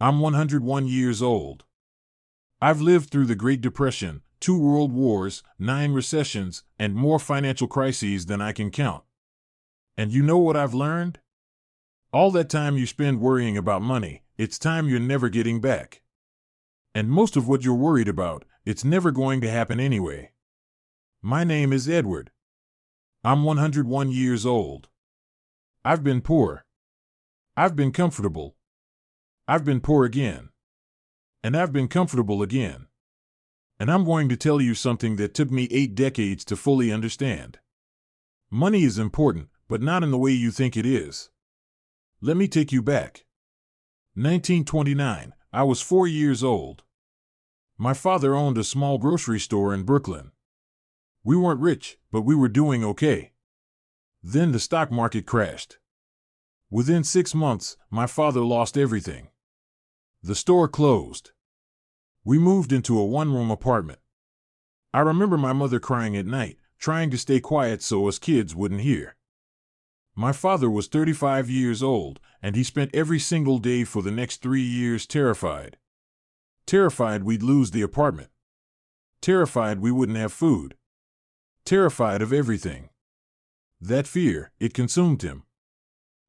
I'm 101 years old. I've lived through the Great Depression, 2 world wars, 9 recessions, and more financial crises than I can count. And you know what I've learned? All that time you spend worrying about money, it's time you're never getting back. And most of what you're worried about, it's never going to happen anyway. My name is Edward. I'm 101 years old. I've been poor. I've been comfortable. I've been poor again. And I've been comfortable again. And I'm going to tell you something that took me 8 decades to fully understand. Money is important, but not in the way you think it is. Let me take you back. 1929, I was 4 years old. My father owned a small grocery store in Brooklyn. We weren't rich, but we were doing okay. Then the stock market crashed. Within 6 months, my father lost everything. The store closed. We moved into a one-room apartment. I remember my mother crying at night, trying to stay quiet so us kids wouldn't hear. My father was 35 years old, and he spent every single day for the next 3 years terrified. Terrified we'd lose the apartment. Terrified we wouldn't have food. Terrified of everything. That fear, it consumed him.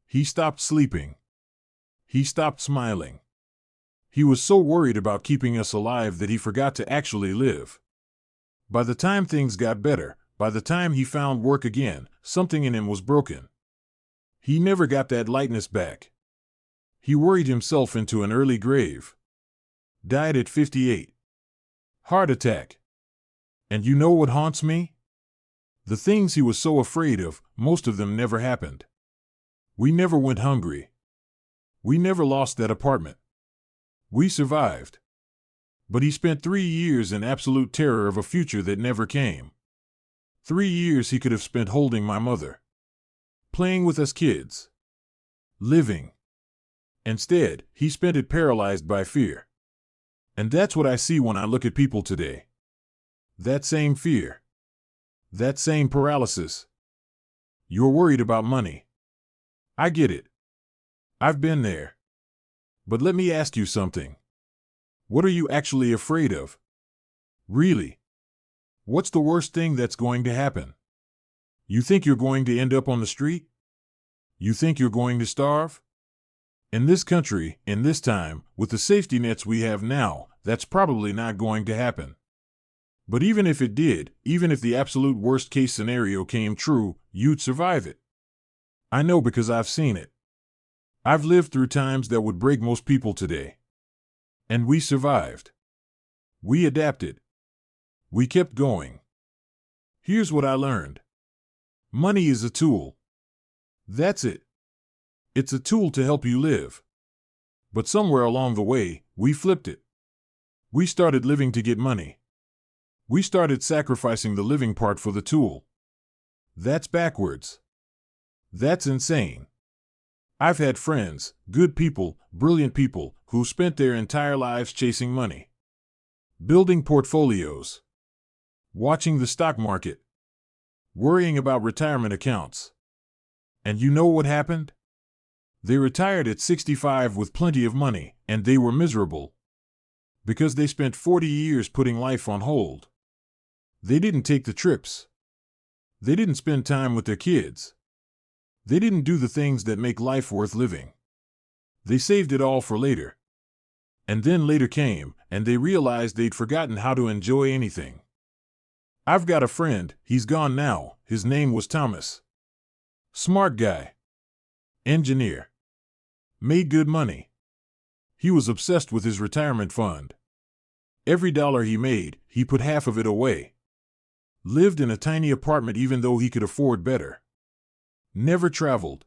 He stopped sleeping. He stopped smiling. He was so worried about keeping us alive that he forgot to actually live. By the time things got better, by the time he found work again, something in him was broken. He never got that lightness back. He worried himself into an early grave. Died at 58. Heart attack. And you know what haunts me? The things he was so afraid of, most of them never happened. We never went hungry. We never lost that apartment. We survived. But he spent 3 years in absolute terror of a future that never came. 3 years he could have spent holding my mother. Playing with us kids. Living. Instead, he spent it paralyzed by fear. And that's what I see when I look at people today. That same fear. That same paralysis. You're worried about money. I get it. I've been there. But let me ask you something. What are you actually afraid of? Really? What's the worst thing that's going to happen? You think you're going to end up on the street? You think you're going to starve? In this country, in this time, with the safety nets we have now, that's probably not going to happen. But even if it did, even if the absolute worst case scenario came true, you'd survive it. I know because I've seen it. I've lived through times that would break most people today. And we survived. We adapted. We kept going. Here's what I learned. Money is a tool. That's it. It's a tool to help you live. But somewhere along the way, we flipped it. We started living to get money. We started sacrificing the living part for the tool. That's backwards. That's insane. I've had friends, good people, brilliant people, who spent their entire lives chasing money. Building portfolios. Watching the stock market. Worrying about retirement accounts. And you know what happened? They retired at 65 with plenty of money, and they were miserable. Because they spent 40 years putting life on hold. They didn't take the trips. They didn't spend time with their kids. They didn't do the things that make life worth living. They saved it all for later. And then later came, and they realized they'd forgotten how to enjoy anything. I've got a friend, he's gone now, his name was Thomas. Smart guy. Engineer. Made good money. He was obsessed with his retirement fund. Every dollar he made, he put half of it away. Lived in a tiny apartment even though he could afford better. Never traveled.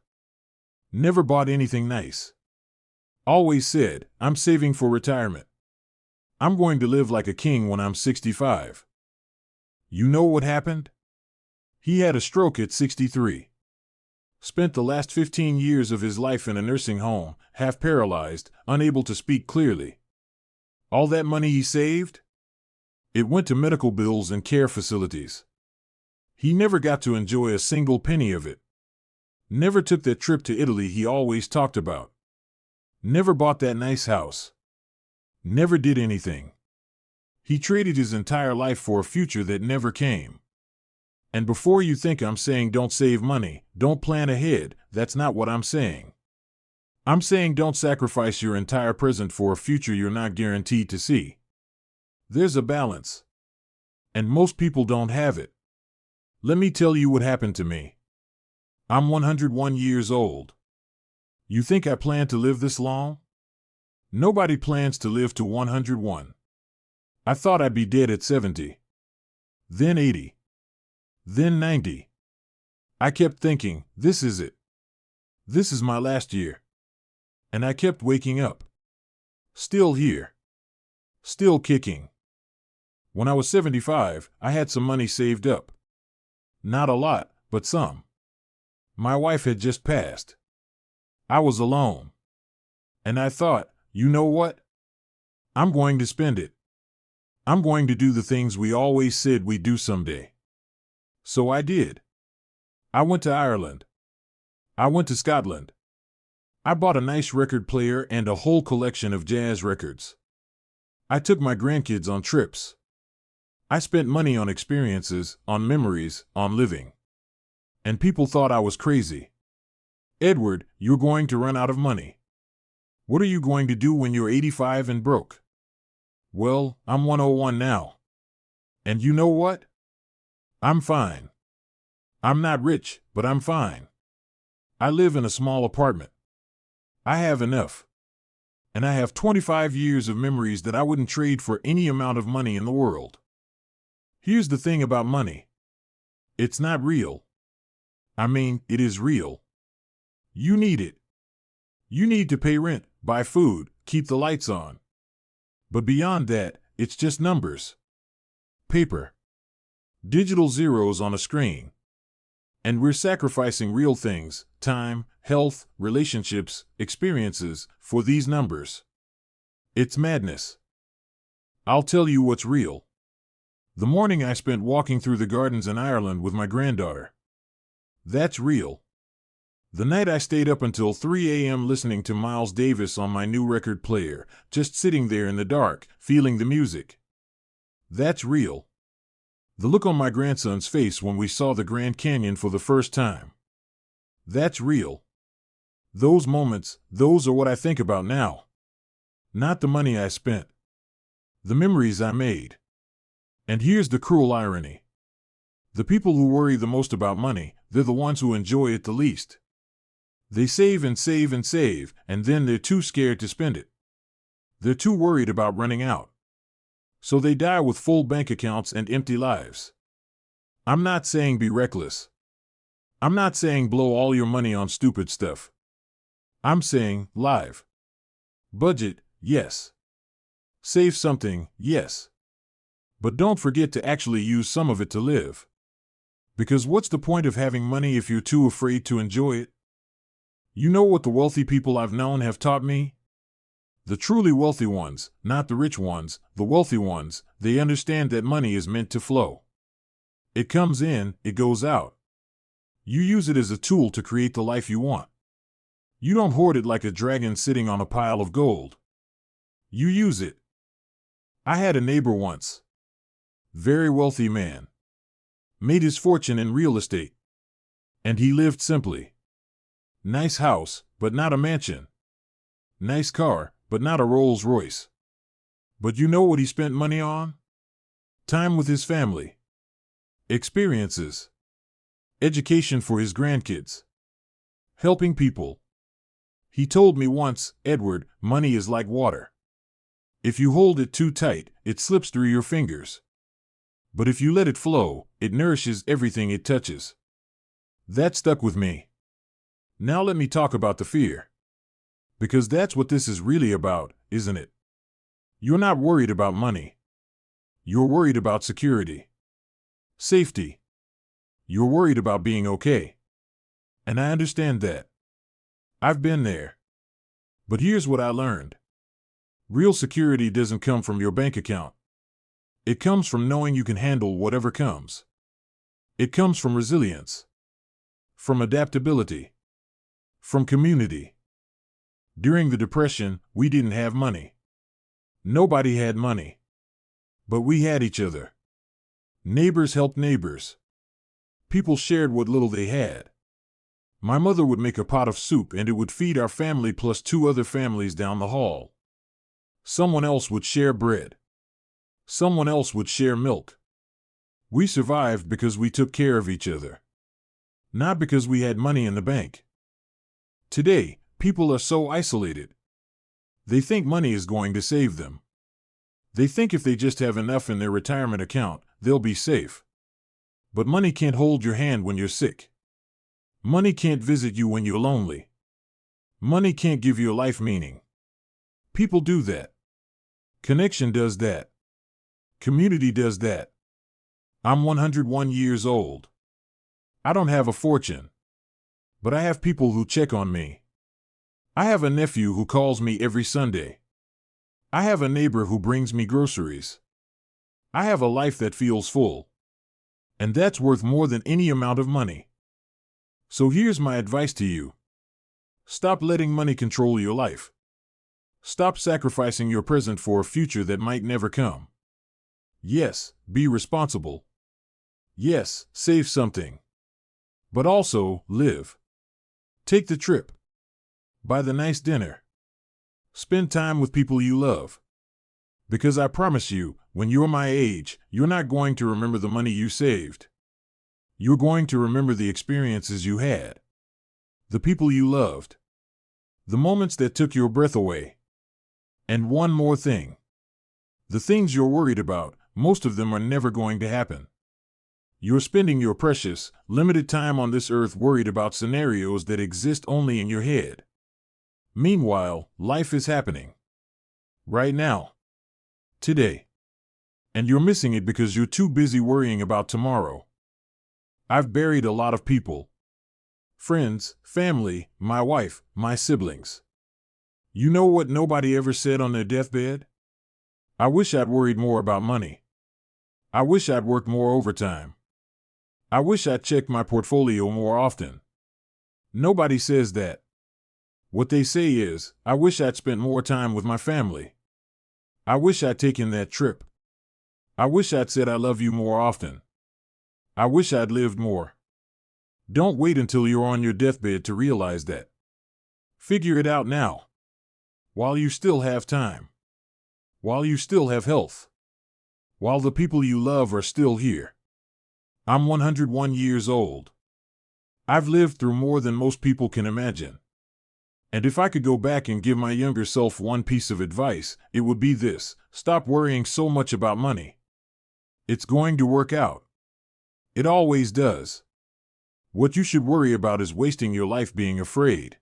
Never bought anything nice. Always said, I'm saving for retirement. I'm going to live like a king when I'm 65. You know what happened? He had a stroke at 63. Spent the last 15 years of his life in a nursing home, half paralyzed, unable to speak clearly. All that money he saved? It went to medical bills and care facilities. He never got to enjoy a single penny of it. Never took that trip to Italy he always talked about. Never bought that nice house. Never did anything. He traded his entire life for a future that never came. And before you think I'm saying don't save money, don't plan ahead, that's not what I'm saying. I'm saying don't sacrifice your entire present for a future you're not guaranteed to see. There's a balance. And most people don't have it. Let me tell you what happened to me. I'm 101 years old. You think I plan to live this long? Nobody plans to live to 101. I thought I'd be dead at 70. Then 80. Then 90. I kept thinking, this is it. This is my last year. And I kept waking up. Still here. Still kicking. When I was 75, I had some money saved up. Not a lot, but some. My wife had just passed. I was alone. And I thought, you know what? I'm going to spend it. I'm going to do the things we always said we'd do someday. So I did. I went to Ireland. I went to Scotland. I bought a nice record player and a whole collection of jazz records. I took my grandkids on trips. I spent money on experiences, on memories, on living. And people thought I was crazy. Edward, you're going to run out of money. What are you going to do when you're 85 and broke? Well, I'm 101 now. And you know what? I'm fine. I'm not rich, but I'm fine. I live in a small apartment. I have enough. And I have 25 years of memories that I wouldn't trade for any amount of money in the world. Here's the thing about money. It's not real. I mean, it is real. You need it. You need to pay rent, buy food, keep the lights on. But beyond that, it's just numbers. Paper. Digital zeros on a screen. And we're sacrificing real things, time, health, relationships, experiences, for these numbers. It's madness. I'll tell you what's real. The morning I spent walking through the gardens in Ireland with my granddaughter. That's real. The night I stayed up until 3 a.m. listening to Miles Davis on my new record player, just sitting there in the dark, feeling the music. That's real. The look on my grandson's face when we saw the Grand Canyon for the first time. That's real. Those moments, those are what I think about now. Not the money I spent. The memories I made. And here's the cruel irony. The people who worry the most about money, they're the ones who enjoy it the least. They save and save and save, and then they're too scared to spend it. They're too worried about running out. So they die with full bank accounts and empty lives. I'm not saying be reckless. I'm not saying blow all your money on stupid stuff. I'm saying live. Budget, yes. Save something, yes. But don't forget to actually use some of it to live. Because what's the point of having money if you're too afraid to enjoy it? You know what the wealthy people I've known have taught me? The truly wealthy ones, not the rich ones, the wealthy ones, they understand that money is meant to flow. It comes in, it goes out. You use it as a tool to create the life you want. You don't hoard it like a dragon sitting on a pile of gold. You use it. I had a neighbor once. Very wealthy man. Made his fortune in real estate. And he lived simply. Nice house, but not a mansion. Nice car, but not a Rolls Royce. But you know what he spent money on? Time with his family. Experiences. Education for his grandkids. Helping people. He told me once, Edward, money is like water. If you hold it too tight, it slips through your fingers. But if you let it flow, it nourishes everything it touches. That stuck with me. Now let me talk about the fear. Because that's what this is really about, isn't it? You're not worried about money. You're worried about security. Safety. You're worried about being okay. And I understand that. I've been there. But here's what I learned. Real security doesn't come from your bank account. It comes from knowing you can handle whatever comes. It comes from resilience. From adaptability. From community. During the Depression, we didn't have money. Nobody had money. But we had each other. Neighbors helped neighbors. People shared what little they had. My mother would make a pot of soup and it would feed our family plus 2 other families down the hall. Someone else would share bread. Someone else would share milk. We survived because we took care of each other. Not because we had money in the bank. Today, people are so isolated. They think money is going to save them. They think if they just have enough in their retirement account, they'll be safe. But money can't hold your hand when you're sick. Money can't visit you when you're lonely. Money can't give your life meaning. People do that. Connection does that. Community does that. I'm 101 years old. I don't have a fortune. But I have people who check on me. I have a nephew who calls me every Sunday. I have a neighbor who brings me groceries. I have a life that feels full. And that's worth more than any amount of money. So here's my advice to you. Stop letting money control your life. Stop sacrificing your present for a future that might never come. Yes, be responsible. Yes, save something. But also, live. Take the trip. Buy the nice dinner. Spend time with people you love. Because I promise you, when you're my age, you're not going to remember the money you saved. You're going to remember the experiences you had. The people you loved. The moments that took your breath away. And one more thing. The things you're worried about, most of them are never going to happen. You're spending your precious, limited time on this earth worried about scenarios that exist only in your head. Meanwhile, life is happening. Right now. Today. And you're missing it because you're too busy worrying about tomorrow. I've buried a lot of people. Friends, family, my wife, my siblings. You know what nobody ever said on their deathbed? I wish I'd worried more about money. I wish I'd worked more overtime. I wish I'd checked my portfolio more often. Nobody says that. What they say is, I wish I'd spent more time with my family. I wish I'd taken that trip. I wish I'd said I love you more often. I wish I'd lived more. Don't wait until you're on your deathbed to realize that. Figure it out now. While you still have time. While you still have health. While the people you love are still here. I'm 101 years old. I've lived through more than most people can imagine. And if I could go back and give my younger self one piece of advice, it would be this: stop worrying so much about money. It's going to work out. It always does. What you should worry about is wasting your life being afraid.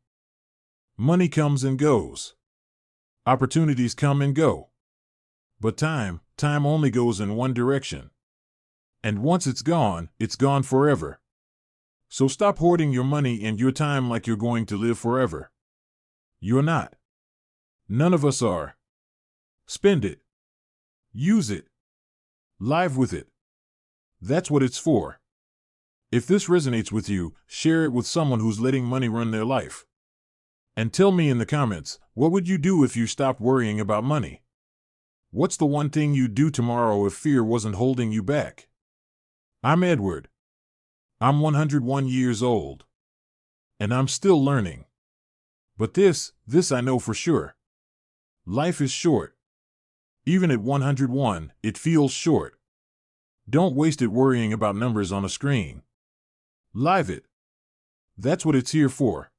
Money comes and goes. Opportunities come and go. But time only goes in one direction. And once it's gone forever. So stop hoarding your money and your time like you're going to live forever. You're not. None of us are. Spend it. Use it. Live with it. That's what it's for. If this resonates with you, share it with someone who's letting money run their life. And tell me in the comments, what would you do if you stopped worrying about money? What's the one thing you'd do tomorrow if fear wasn't holding you back? I'm Edward. I'm 101 years old. And I'm still learning. But this I know for sure. Life is short. Even at 101, it feels short. Don't waste it worrying about numbers on a screen. Live it. That's what it's here for.